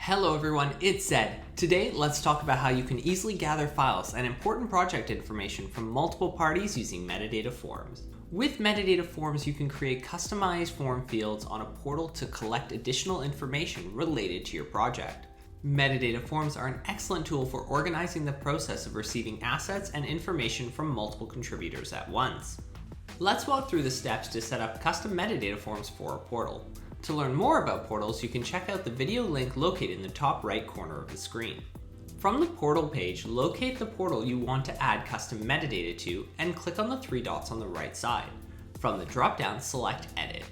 Hello everyone, it's Zed. Today, let's talk about how you can easily gather files and important project information from multiple parties using metadata forms. With metadata forms, you can create customized form fields on a portal to collect additional information related to your project. Metadata forms are an excellent tool for organizing the process of receiving assets and information from multiple contributors at once. Let's walk through the steps to set up custom metadata forms for a portal. To learn more about portals, you can check out the video link located in the top right corner of the screen. From the portal page, locate the portal you want to add custom metadata to and click on the three dots on the right side. From the drop-down, select Edit.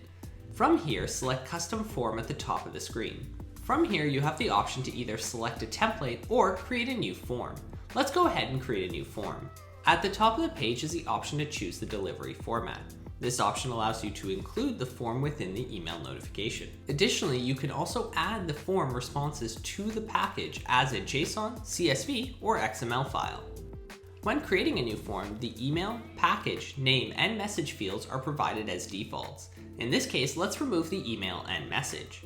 From here, select Custom Form at the top of the screen. From here, you have the option to either select a template or create a new form. Let's go ahead and create a new form. At the top of the page is the option to choose the delivery format. This option allows you to include the form within the email notification. Additionally, you can also add the form responses to the package as a JSON, CSV, or XML file. When creating a new form, the email, package, name, and message fields are provided as defaults. In this case, let's remove the email and message.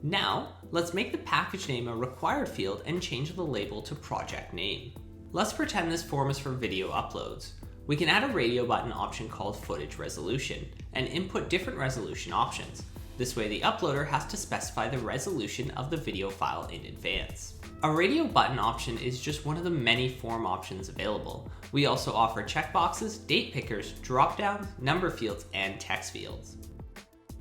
Now, let's make the package name a required field and change the label to project name. Let's pretend this form is for video uploads. We can add a radio button option called footage resolution and input different resolution options. This way the uploader has to specify the resolution of the video file in advance. A radio button option is just one of the many form options available. We also offer checkboxes, date pickers, drop-downs, number fields, and text fields.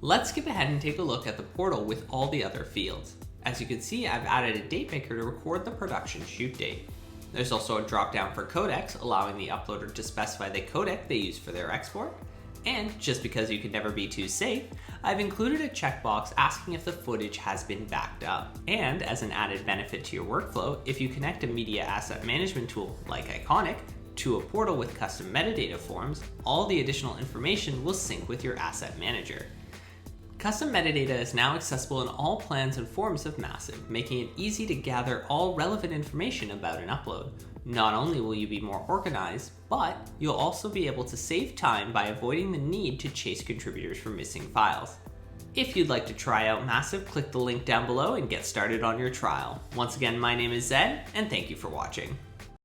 Let's skip ahead and take a look at the portal with all the other fields. As you can see, I've added a date picker to record the production shoot date. There's also a drop-down for codecs, allowing the uploader to specify the codec they use for their export. And just because you can never be too safe, I've included a checkbox asking if the footage has been backed up. And as an added benefit to your workflow, if you connect a media asset management tool like Iconic to a portal with custom metadata forms, all the additional information will sync with your asset manager. Custom metadata is now accessible in all plans and forms of MASV, making it easy to gather all relevant information about an upload. Not only will you be more organized, but you'll also be able to save time by avoiding the need to chase contributors for missing files. If you'd like to try out MASV, click the link down below and get started on your trial. Once again, my name is Zed, and thank you for watching.